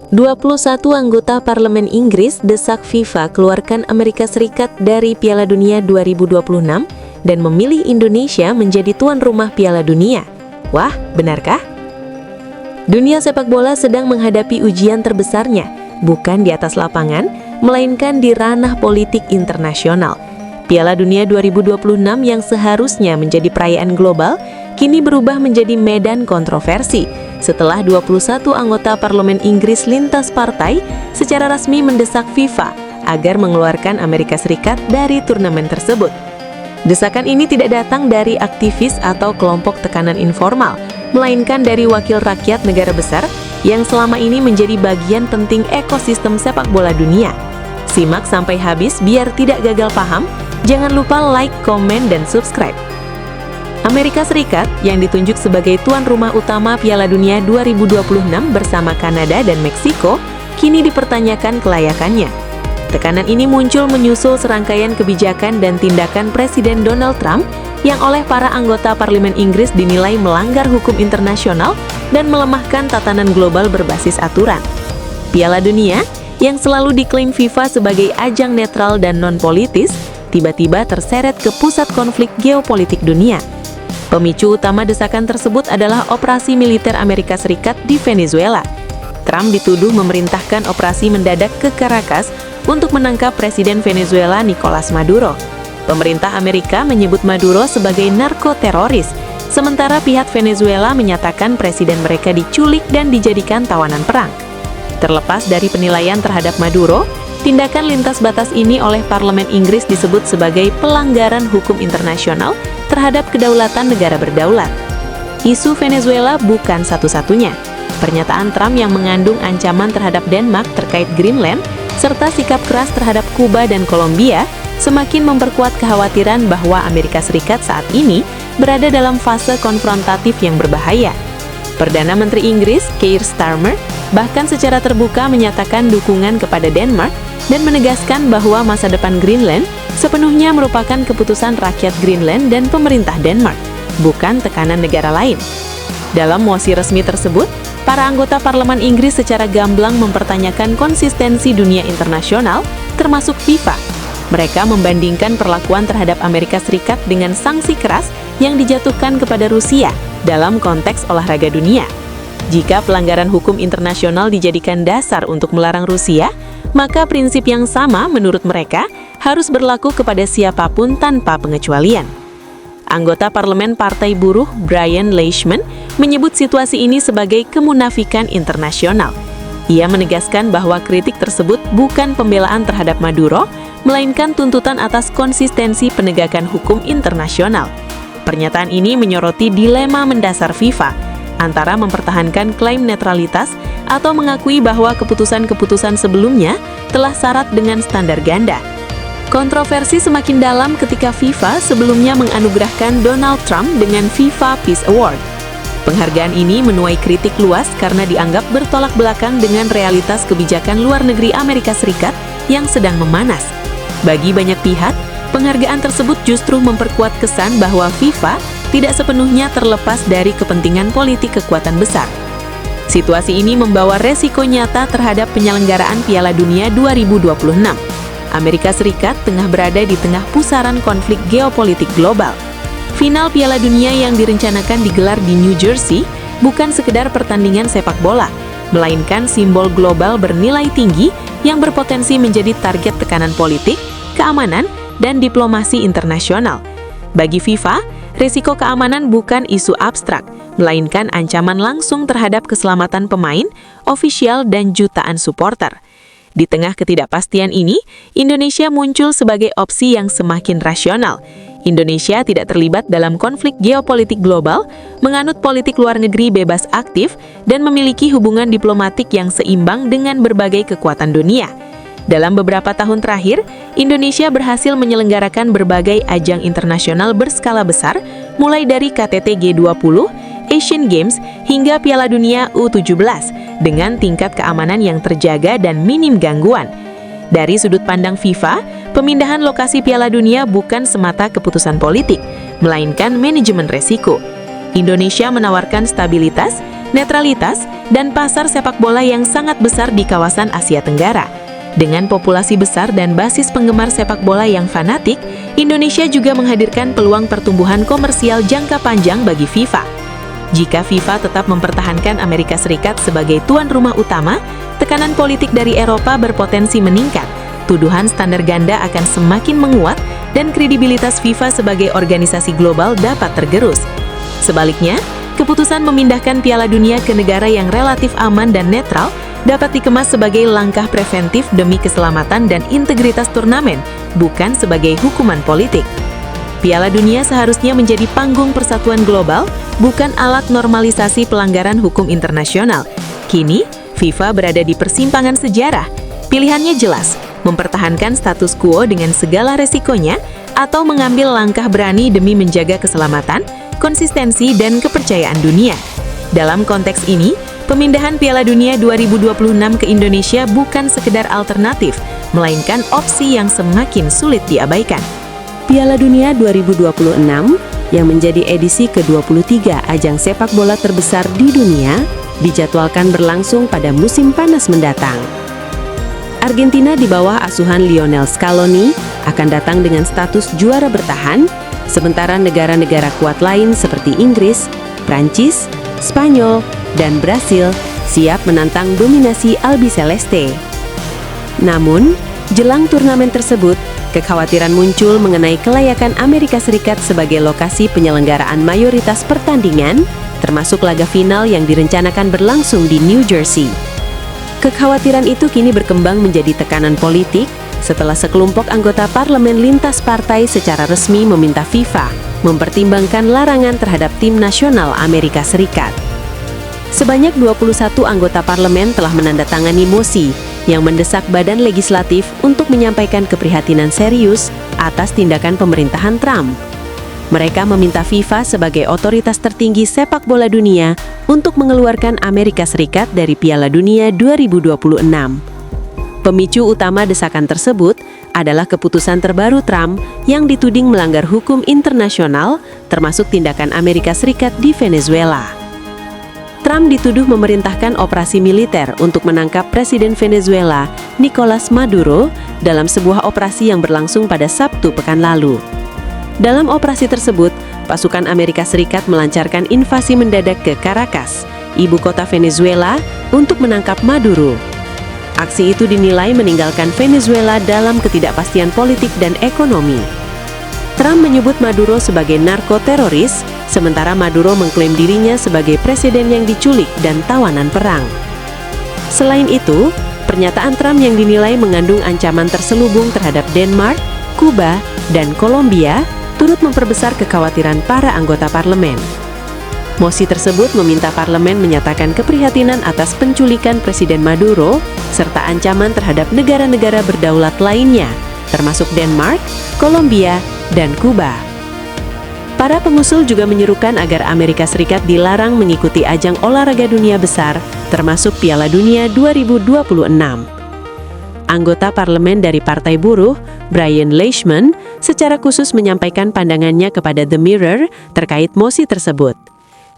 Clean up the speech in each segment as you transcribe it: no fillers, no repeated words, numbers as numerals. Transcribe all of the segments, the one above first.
21 anggota parlemen Inggris desak FIFA keluarkan Amerika Serikat dari Piala Dunia 2026 dan memilih Indonesia menjadi tuan rumah Piala Dunia. Wah, benarkah? Dunia sepak bola sedang menghadapi ujian terbesarnya, bukan di atas lapangan, melainkan di ranah politik internasional. Piala Dunia 2026 yang seharusnya menjadi perayaan global, kini berubah menjadi medan kontroversi setelah 21 anggota parlemen Inggris lintas partai secara resmi mendesak FIFA agar mengeluarkan Amerika Serikat dari turnamen tersebut. Desakan ini tidak datang dari aktivis atau kelompok tekanan informal, melainkan dari wakil rakyat negara besar yang selama ini menjadi bagian penting ekosistem sepak bola dunia. Simak sampai habis biar tidak gagal paham. Jangan lupa like, komen, dan subscribe. Amerika Serikat yang ditunjuk sebagai tuan rumah utama Piala Dunia 2026 bersama Kanada dan Meksiko kini dipertanyakan kelayakannya. Tekanan ini muncul menyusul serangkaian kebijakan dan tindakan Presiden Donald Trump yang oleh para anggota parlemen Inggris dinilai melanggar hukum internasional dan melemahkan tatanan global berbasis aturan. Piala Dunia yang selalu diklaim FIFA sebagai ajang netral dan non-politis tiba-tiba terseret ke pusat konflik geopolitik dunia. Pemicu utama desakan tersebut adalah operasi militer Amerika Serikat di Venezuela. Trump dituduh memerintahkan operasi mendadak ke Caracas untuk menangkap Presiden Venezuela Nicolas Maduro. Pemerintah Amerika menyebut Maduro sebagai narkoteroris, sementara pihak Venezuela menyatakan presiden mereka diculik dan dijadikan tawanan perang. Terlepas dari penilaian terhadap Maduro, tindakan lintas batas ini oleh Parlemen Inggris disebut sebagai pelanggaran hukum internasional terhadap kedaulatan negara berdaulat. Isu Venezuela bukan satu-satunya. Pernyataan Trump yang mengandung ancaman terhadap Denmark terkait Greenland, serta sikap keras terhadap Kuba dan Kolombia, semakin memperkuat kekhawatiran bahwa Amerika Serikat saat ini berada dalam fase konfrontatif yang berbahaya. Perdana Menteri Inggris, Keir Starmer, bahkan secara terbuka menyatakan dukungan kepada Denmark dan menegaskan bahwa masa depan Greenland sepenuhnya merupakan keputusan rakyat Greenland dan pemerintah Denmark, bukan tekanan negara lain. Dalam mosi resmi tersebut, para anggota parlemen Inggris secara gamblang mempertanyakan konsistensi dunia internasional, termasuk FIFA. Mereka membandingkan perlakuan terhadap Amerika Serikat dengan sanksi keras yang dijatuhkan kepada Rusia dalam konteks olahraga dunia. Jika pelanggaran hukum internasional dijadikan dasar untuk melarang Rusia, maka prinsip yang sama menurut mereka harus berlaku kepada siapapun tanpa pengecualian. Anggota parlemen Partai Buruh Brian Leishman menyebut situasi ini sebagai kemunafikan internasional. Ia menegaskan bahwa kritik tersebut bukan pembelaan terhadap Maduro, melainkan tuntutan atas konsistensi penegakan hukum internasional. Pernyataan ini menyoroti dilema mendasar FIFA antara mempertahankan klaim netralitas atau mengakui bahwa keputusan-keputusan sebelumnya telah syarat dengan standar ganda. Kontroversi semakin dalam ketika FIFA sebelumnya menganugerahkan Donald Trump dengan FIFA Peace Award. Penghargaan ini menuai kritik luas karena dianggap bertolak belakang dengan realitas kebijakan luar negeri Amerika Serikat yang sedang memanas. Bagi banyak pihak, penghargaan tersebut justru memperkuat kesan bahwa FIFA tidak sepenuhnya terlepas dari kepentingan politik kekuatan besar. Situasi ini membawa resiko nyata terhadap penyelenggaraan Piala Dunia 2026. Amerika Serikat tengah berada di tengah pusaran konflik geopolitik global. Final Piala Dunia yang direncanakan digelar di New Jersey bukan sekedar pertandingan sepak bola, melainkan simbol global bernilai tinggi yang berpotensi menjadi target tekanan politik, keamanan, dan diplomasi internasional. Bagi FIFA, risiko keamanan bukan isu abstrak, melainkan ancaman langsung terhadap keselamatan pemain, ofisial, dan jutaan supporter. Di tengah ketidakpastian ini, Indonesia muncul sebagai opsi yang semakin rasional. Indonesia tidak terlibat dalam konflik geopolitik global, menganut politik luar negeri bebas aktif, dan memiliki hubungan diplomatik yang seimbang dengan berbagai kekuatan dunia. Dalam beberapa tahun terakhir, Indonesia berhasil menyelenggarakan berbagai ajang internasional berskala besar, mulai dari KTT G20, Asian Games, hingga Piala Dunia U17, dengan tingkat keamanan yang terjaga dan minim gangguan. Dari sudut pandang FIFA, pemindahan lokasi Piala Dunia bukan semata keputusan politik, melainkan manajemen resiko. Indonesia menawarkan stabilitas, netralitas, dan pasar sepak bola yang sangat besar di kawasan Asia Tenggara. Dengan populasi besar dan basis penggemar sepak bola yang fanatik, Indonesia juga menghadirkan peluang pertumbuhan komersial jangka panjang bagi FIFA. Jika FIFA tetap mempertahankan Amerika Serikat sebagai tuan rumah utama, tekanan politik dari Eropa berpotensi meningkat, tuduhan standar ganda akan semakin menguat, dan kredibilitas FIFA sebagai organisasi global dapat tergerus. Sebaliknya, keputusan memindahkan Piala Dunia ke negara yang relatif aman dan netral dapat dikemas sebagai langkah preventif demi keselamatan dan integritas turnamen, bukan sebagai hukuman politik. Piala Dunia seharusnya menjadi panggung persatuan global, bukan alat normalisasi pelanggaran hukum internasional. Kini, FIFA berada di persimpangan sejarah. Pilihannya jelas, mempertahankan status quo dengan segala resikonya, atau mengambil langkah berani demi menjaga keselamatan, konsistensi, dan kepercayaan dunia. Dalam konteks ini, pemindahan Piala Dunia 2026 ke Indonesia bukan sekedar alternatif, melainkan opsi yang semakin sulit diabaikan. Piala Dunia 2026 yang menjadi edisi ke-23 ajang sepak bola terbesar di dunia dijadwalkan berlangsung pada musim panas mendatang. Argentina di bawah asuhan Lionel Scaloni akan datang dengan status juara bertahan, sementara negara-negara kuat lain seperti Inggris, Prancis, Spanyol, dan Brasil siap menantang dominasi Albiceleste. Namun, jelang turnamen tersebut, kekhawatiran muncul mengenai kelayakan Amerika Serikat sebagai lokasi penyelenggaraan mayoritas pertandingan, termasuk laga final yang direncanakan berlangsung di New Jersey. Kekhawatiran itu kini berkembang menjadi tekanan politik setelah sekelompok anggota parlemen lintas partai secara resmi meminta FIFA mempertimbangkan larangan terhadap tim nasional Amerika Serikat. Sebanyak 21 anggota parlemen telah menandatangani mosi yang mendesak badan legislatif untuk menyampaikan keprihatinan serius atas tindakan pemerintahan Trump. Mereka meminta FIFA sebagai otoritas tertinggi sepak bola dunia untuk mengeluarkan Amerika Serikat dari Piala Dunia 2026. Pemicu utama desakan tersebut adalah keputusan terbaru Trump yang dituding melanggar hukum internasional, termasuk tindakan Amerika Serikat di Venezuela. Trump dituduh memerintahkan operasi militer untuk menangkap Presiden Venezuela, Nicolas Maduro, dalam sebuah operasi yang berlangsung pada Sabtu pekan lalu. Dalam operasi tersebut, pasukan Amerika Serikat melancarkan invasi mendadak ke Caracas, ibu kota Venezuela, untuk menangkap Maduro. Aksi itu dinilai meninggalkan Venezuela dalam ketidakpastian politik dan ekonomi. Trump menyebut Maduro sebagai narkoteroris, sementara Maduro mengklaim dirinya sebagai presiden yang diculik dan tawanan perang. Selain itu, pernyataan Trump yang dinilai mengandung ancaman terselubung terhadap Denmark, Kuba, dan Kolombia turut memperbesar kekhawatiran para anggota parlemen. Mosi tersebut meminta parlemen menyatakan keprihatinan atas penculikan Presiden Maduro serta ancaman terhadap negara-negara berdaulat lainnya, termasuk Denmark, Kolombia, dan Kuba. Para pengusul juga menyerukan agar Amerika Serikat dilarang mengikuti ajang olahraga dunia besar, termasuk Piala Dunia 2026. Anggota parlemen dari Partai Buruh, Brian Leishman, secara khusus menyampaikan pandangannya kepada The Mirror terkait mosi tersebut.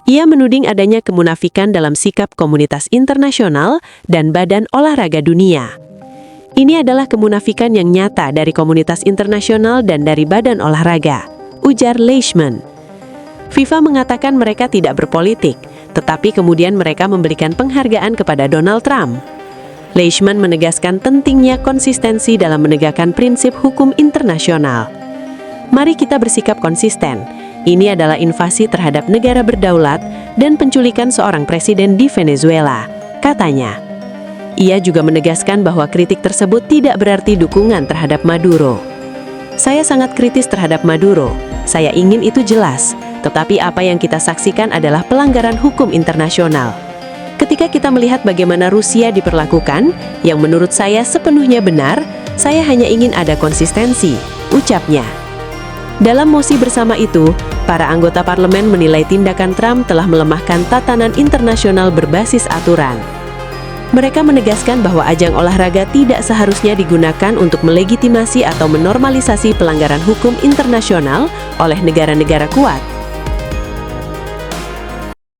Ia menuding adanya kemunafikan dalam sikap komunitas internasional dan Badan Olahraga Dunia. Ini adalah kemunafikan yang nyata dari komunitas internasional dan dari Badan Olahraga, ujar Leishman. FIFA mengatakan mereka tidak berpolitik, tetapi kemudian mereka memberikan penghargaan kepada Donald Trump. Leishman menegaskan pentingnya konsistensi dalam menegakkan prinsip hukum internasional. Mari kita bersikap konsisten. Ini adalah invasi terhadap negara berdaulat dan penculikan seorang presiden di Venezuela, katanya. Ia juga menegaskan bahwa kritik tersebut tidak berarti dukungan terhadap Maduro. Saya sangat kritis terhadap Maduro. Saya ingin itu jelas. Tetapi apa yang kita saksikan adalah pelanggaran hukum internasional. Ketika kita melihat bagaimana Rusia diperlakukan, yang menurut saya sepenuhnya benar, saya hanya ingin ada konsistensi, ucapnya. Dalam mosi bersama itu, para anggota parlemen menilai tindakan Trump telah melemahkan tatanan internasional berbasis aturan. Mereka menegaskan bahwa ajang olahraga tidak seharusnya digunakan untuk melegitimasi atau menormalisasi pelanggaran hukum internasional oleh negara-negara kuat.